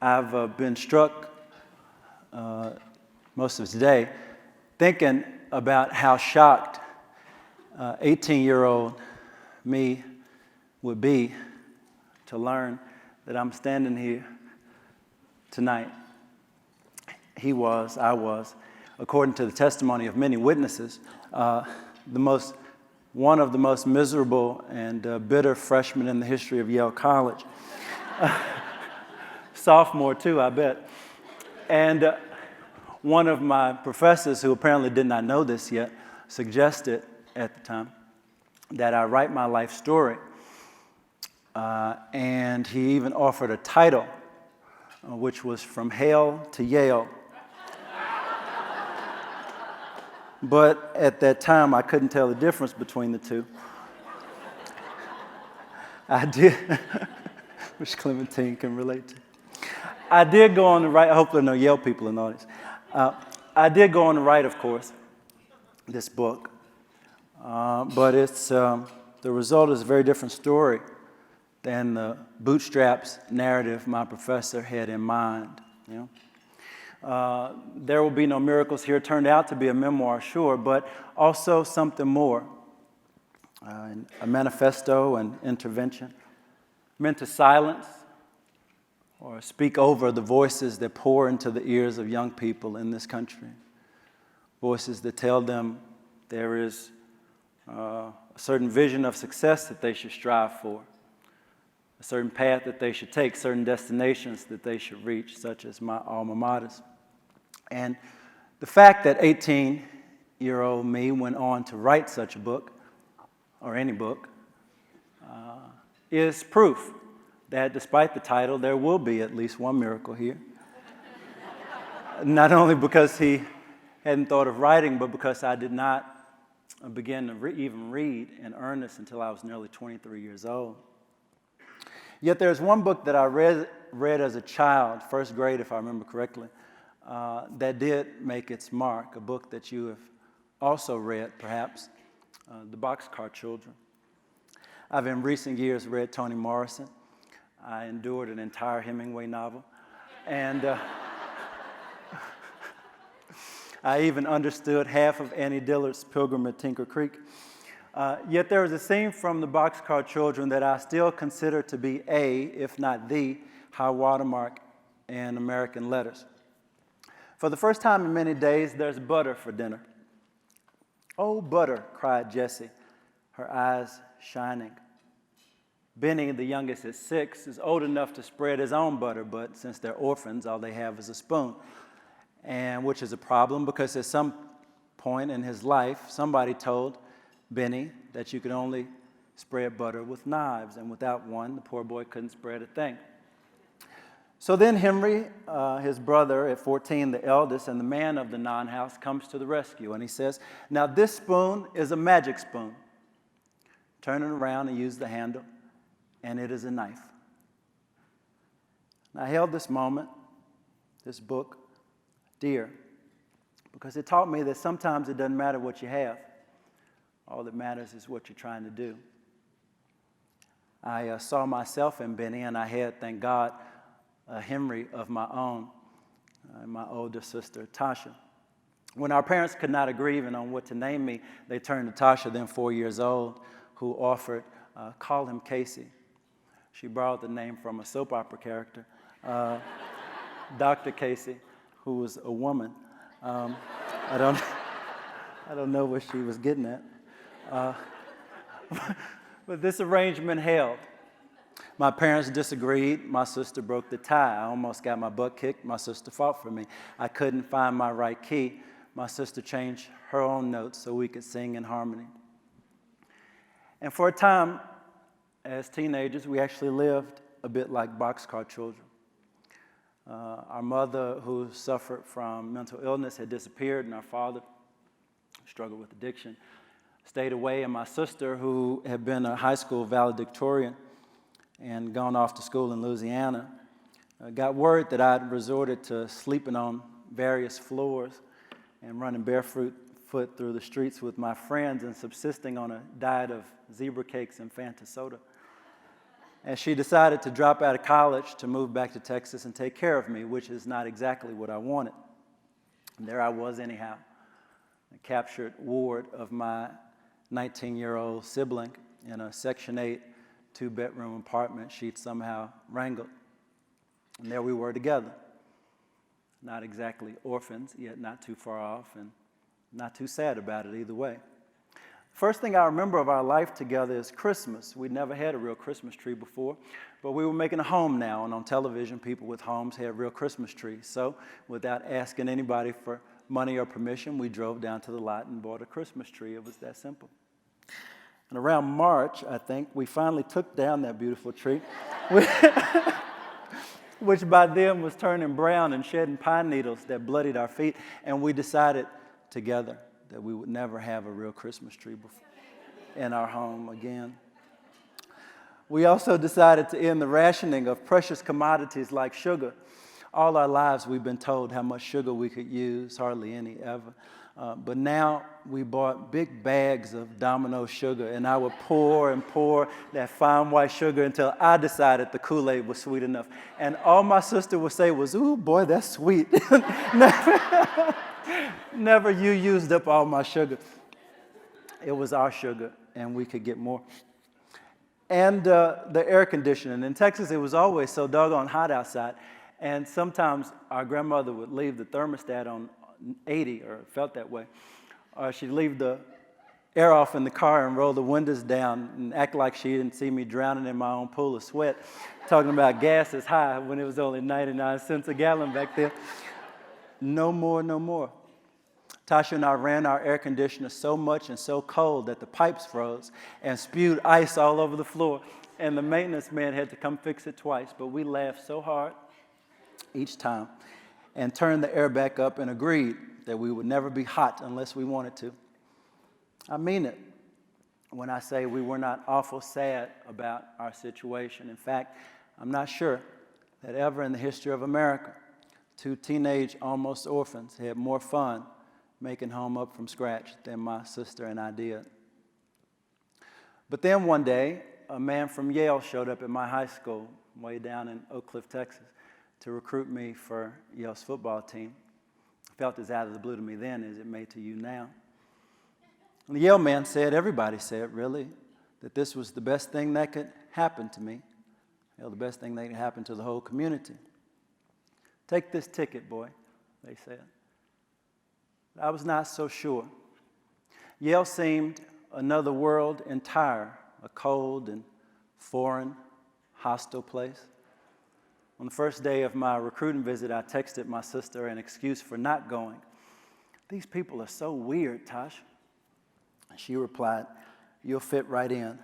I've been struck most of today thinking about how shocked 18-year-old me would be to learn that I'm standing here tonight. I was, according to the testimony of many witnesses, one of the most miserable and bitter freshmen in the history of Yale College. Sophomore too, I bet. And one of my professors, who apparently did not know this yet, suggested at the time that I write my life story. And he even offered a title, which was From Hell to Yale. But at that time, I couldn't tell the difference between the two. I did, which Clementine can relate to. I did go on to write, hopefully no Yale people in the audience. I did go on to write, of course, this book. But the result is a very different story than the bootstraps narrative my professor had in mind. You know? There Will Be No Miracles Here turned out to be a memoir, sure, but also something more. A manifesto and intervention meant to silence or speak over the voices that pour into the ears of young people in this country. Voices that tell them there is a certain vision of success that they should strive for, a certain path that they should take, certain destinations that they should reach, such as my alma maters. And the fact that 18-year-old me went on to write such a book, or any book, is proof that despite the title, there will be at least one miracle here. Not only because he hadn't thought of writing, but because I did not begin to even read in earnest until I was nearly 23 years old. Yet there's one book that I read as a child, first grade if I remember correctly, that did make its mark, a book that you have also read, perhaps, The Boxcar Children. I've in recent years read Toni Morrison. I endured an entire Hemingway novel, and I even understood half of Annie Dillard's Pilgrim at Tinker Creek. Yet there is a scene from The Boxcar Children that I still consider to be if not the, high watermark in American letters. For the first time in many days, there's butter for dinner. "Oh, butter," cried Jessie, her eyes shining. Benny, the youngest at 6, is old enough to spread his own butter, but since they're orphans, all they have is a spoon, and which is a problem because at some point in his life, somebody told Benny that you could only spread butter with knives, and without one, the poor boy couldn't spread a thing. So then Henry, his brother at 14, the eldest, and the man of the non-house, comes to the rescue, and he says, "Now this spoon is a magic spoon. Turn it around and use the handle, and it is a knife." And I held this moment, this book, dear, because it taught me that sometimes it doesn't matter what you have. All that matters is what you're trying to do. I saw myself in Benny, and I had, thank God, a Henry of my own, and my older sister, Tasha. When our parents could not agree even on what to name me, they turned to Tasha, then 4 years old, who offered, "Call him Casey." She borrowed the name from a soap opera character, Dr. Casey, who was a woman. I don't know what she was getting at. But this arrangement held. My parents disagreed. My sister broke the tie. I almost got my butt kicked. My sister fought for me. I couldn't find my right key. My sister changed her own notes so we could sing in harmony. And for a time, as teenagers, we actually lived a bit like boxcar children. Our mother, who suffered from mental illness, had disappeared, and our father struggled with addiction, stayed away, and my sister, who had been a high school valedictorian and gone off to school in Louisiana, got word that I'd resorted to sleeping on various floors and running barefoot through the streets with my friends and subsisting on a diet of zebra cakes and Fanta soda. And she decided to drop out of college to move back to Texas and take care of me, which is not exactly what I wanted. And there I was anyhow, a captured ward of my 19-year-old sibling in a Section 8 two-bedroom apartment she'd somehow wrangled. And there we were together. Not exactly orphans, yet not too far off, and not too sad about it either way. First thing I remember of our life together is Christmas. We'd never had a real Christmas tree before, but we were making a home now, and on television, people with homes had real Christmas trees. So without asking anybody for money or permission, we drove down to the lot and bought a Christmas tree. It was that simple. And around March, I think, we finally took down that beautiful tree, which by then was turning brown and shedding pine needles that bloodied our feet, and we decided together that we would never have a real Christmas tree in our home again. We also decided to end the rationing of precious commodities like sugar. All our lives we've been told how much sugar we could use, hardly any ever. But now we bought big bags of Domino sugar, and I would pour and pour that fine white sugar until I decided the Kool-Aid was sweet enough. And all my sister would say was, "Ooh, boy, that's sweet." Never you used up all my sugar. It was our sugar, and we could get more. And the air conditioning. In Texas, it was always so doggone hot outside, and sometimes our grandmother would leave the thermostat on 80, or it felt that way. Or she'd leave the air off in the car and roll the windows down and act like she didn't see me drowning in my own pool of sweat, talking about gas is high when it was only 99 cents a gallon back then. No more, no more. Tasha and I ran our air conditioner so much and so cold that the pipes froze and spewed ice all over the floor, and the maintenance man had to come fix it twice. But we laughed so hard each time and turned the air back up and agreed that we would never be hot unless we wanted to. I mean it when I say we were not awful sad about our situation. In fact, I'm not sure that ever in the history of America, two teenage almost orphans had more fun making home up from scratch than my sister and I did. But then one day, a man from Yale showed up at my high school, way down in Oak Cliff, Texas, to recruit me for Yale's football team. It felt as out of the blue to me then as it may to you now. And the Yale man said, everybody said really, that this was the best thing that could happen to me. The best thing that could happen to the whole community. Take this ticket, boy, they said. I was not so sure. Yale seemed another world entire, a cold and foreign, hostile place. On the first day of my recruiting visit, I texted my sister an excuse for not going. "These people are so weird, Tosh." And she replied, "You'll fit right in."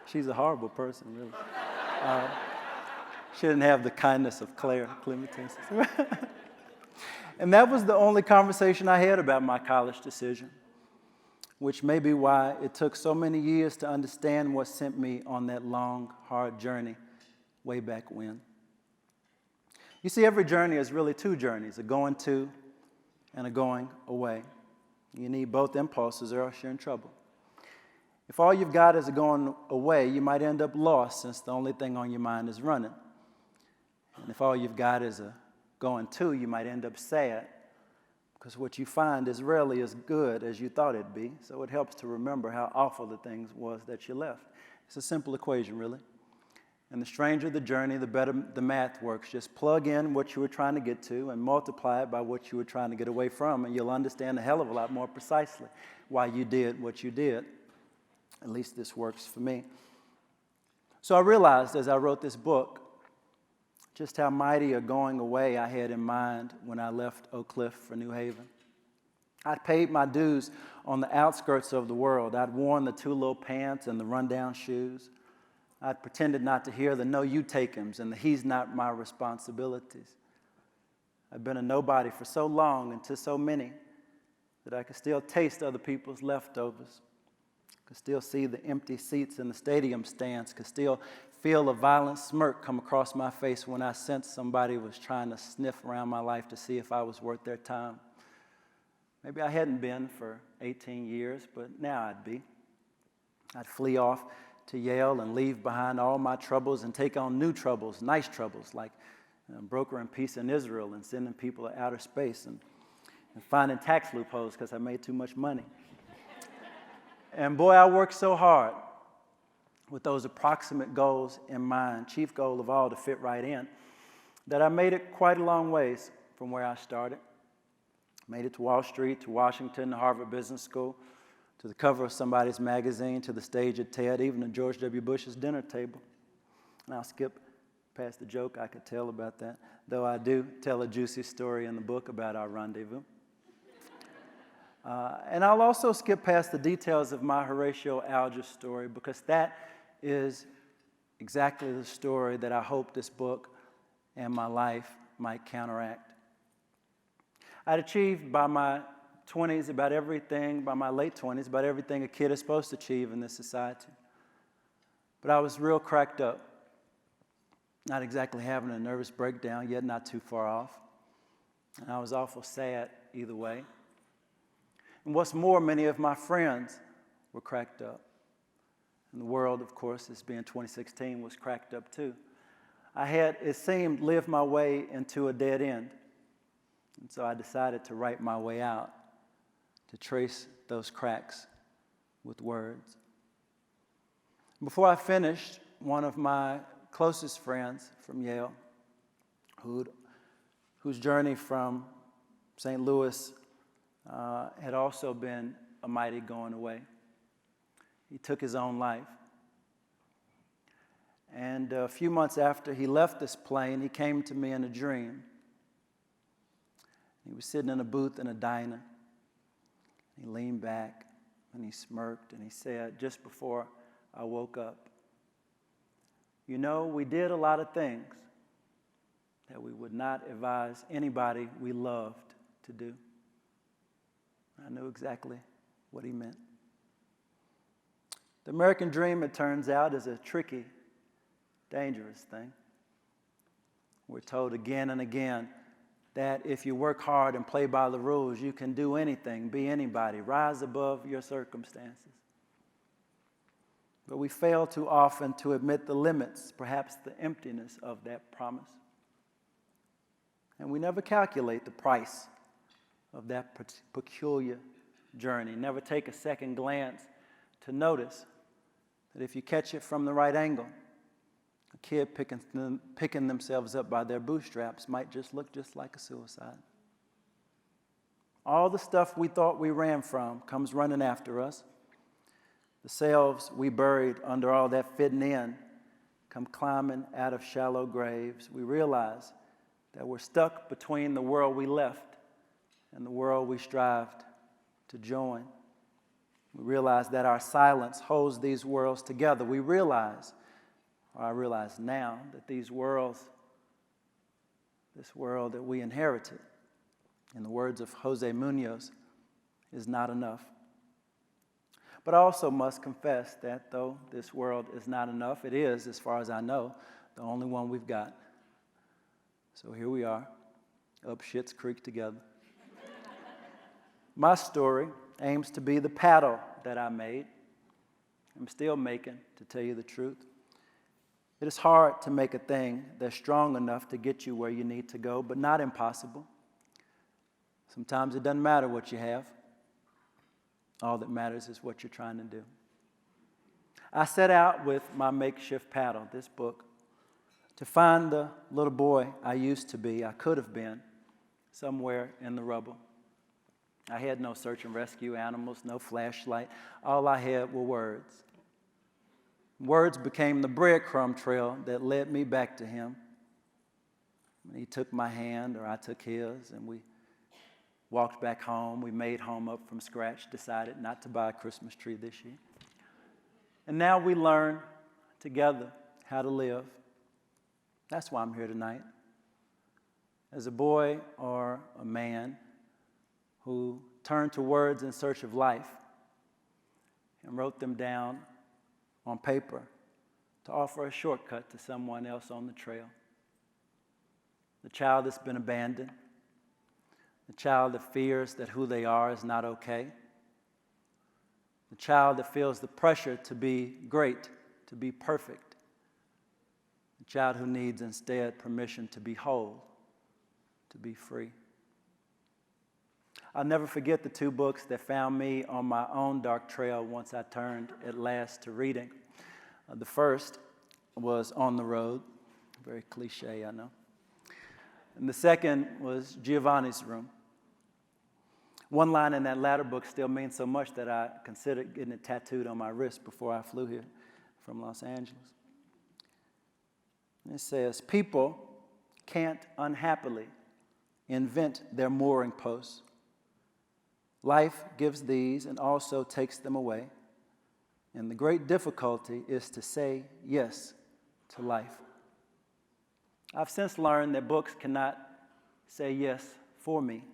She's a horrible person, really. She didn't have the kindness of Claire Clementine. And that was the only conversation I had about my college decision, which may be why it took so many years to understand what sent me on that long, hard journey way back when. You see, every journey is really two journeys, a going to and a going away. You need both impulses or else you're in trouble. If all you've got is a going away, you might end up lost since the only thing on your mind is running. And if all you've got is a going to, you might end up sad because what you find is rarely as good as you thought it'd be. So it helps to remember how awful the thing was that you left. It's a simple equation, really. And the stranger the journey, the better the math works. Just plug in what you were trying to get to and multiply it by what you were trying to get away from, and you'll understand a hell of a lot more precisely why you did what you did. At least this works for me. So I realized as I wrote this book just how mighty a going away I had in mind when I left Oak Cliff for New Haven. I'd paid my dues on the outskirts of the world. I'd worn the too-low pants and the rundown shoes. I'd pretended not to hear the "no, you take hims" and the "he's not my responsibilities." I'd been a nobody for so long and to so many that I could still taste other people's leftovers, could still see the empty seats in the stadium stands, could still feel a violent smirk come across my face when I sensed somebody was trying to sniff around my life to see if I was worth their time. Maybe I hadn't been for 18 years, but now I'd be. I'd flee off to Yale and leave behind all my troubles and take on new troubles, nice troubles, like brokering peace in Israel and sending people to outer space and finding tax loopholes because I made too much money. And boy, I worked so hard with those approximate goals in mind, chief goal of all to fit right in, that I made it quite a long ways from where I started. Made it to Wall Street, to Washington, to Harvard Business School, to the cover of somebody's magazine, to the stage at TED, even to George W. Bush's dinner table. And I'll skip past the joke I could tell about that, though I do tell a juicy story in the book about our rendezvous. And I'll also skip past the details of my Horatio Alger story, because that is exactly the story that I hope this book and my life might counteract. I'd achieved by my 20s about everything, by my late 20s, about everything a kid is supposed to achieve in this society. But I was real cracked up, not exactly having a nervous breakdown, yet not too far off. And I was awful sad either way. And what's more, many of my friends were cracked up. And the world, of course, this being 2016, was cracked up too. I had, it seemed, lived my way into a dead end. And so I decided to write my way out, to trace those cracks with words. Before I finished, one of my closest friends from Yale, whose journey from St. Louis had also been a mighty going away. He took his own life. And a few months after he left this plane, he came to me in a dream. He was sitting in a booth in a diner. He leaned back and he smirked and he said, just before I woke up, "You know, we did a lot of things that we would not advise anybody we loved to do." I knew exactly what he meant. The American dream, it turns out, is a tricky, dangerous thing. We're told again and again that if you work hard and play by the rules, you can do anything, be anybody, rise above your circumstances. But we fail too often to admit the limits, perhaps the emptiness of that promise. And we never calculate the price of that peculiar journey, never take a second glance to notice that if you catch it from the right angle, a kid picking themselves up by their bootstraps might just look just like a suicide. All the stuff we thought we ran from comes running after us. The selves we buried under all that fitting in come climbing out of shallow graves. We realize that we're stuck between the world we left and the world we strived to join. We realize that our silence holds these worlds together. We realize, or I realize now, that this world that we inherited, in the words of Jose Munoz, is not enough. But I also must confess that though this world is not enough, it is, as far as I know, the only one we've got. So here we are, up Schitt's Creek together. My story aims to be the paddle that I made. I'm still making, to tell you the truth. It is hard to make a thing that's strong enough to get you where you need to go, but not impossible. Sometimes it doesn't matter what you have. All that matters is what you're trying to do. I set out with my makeshift paddle, this book, to find the little boy I used to be, I could have been, somewhere in the rubble. I had no search and rescue animals, no flashlight. All I had were words. Words became the breadcrumb trail that led me back to him. He took my hand, or I took his, and we walked back home. We made home up from scratch, decided not to buy a Christmas tree this year. And now we learn together how to live. That's why I'm here tonight. As a boy or a man who turned to words in search of life and wrote them down on paper to offer a shortcut to someone else on the trail. The child that's been abandoned, the child that fears that who they are is not okay, the child that feels the pressure to be great to be perfect. A child who needs instead permission to be whole, to be free. I'll never forget the two books that found me on my own dark trail once I turned at last to reading. The first was On the Road, very cliche, I know. And the second was Giovanni's Room. One line in that latter book still means so much that I considered getting it tattooed on my wrist before I flew here from Los Angeles. And it says, people can't unhappily invent their mooring posts. Life gives these and also takes them away. And the great difficulty is to say yes to life. I've since learned that books cannot say yes for me.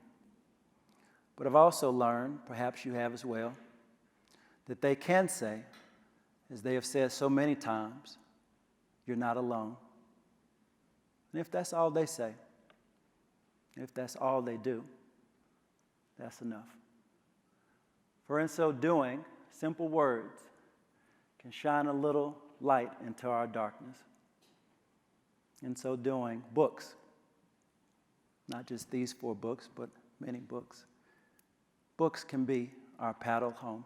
But I've also learned, perhaps you have as well, that they can say, as they have said so many times, you're not alone. And if that's all they say, if that's all they do, that's enough. For in so doing, simple words can shine a little light into our darkness. In so doing, books, not just these 4 books, but many books, books can be our paddle home.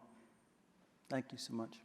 Thank you so much.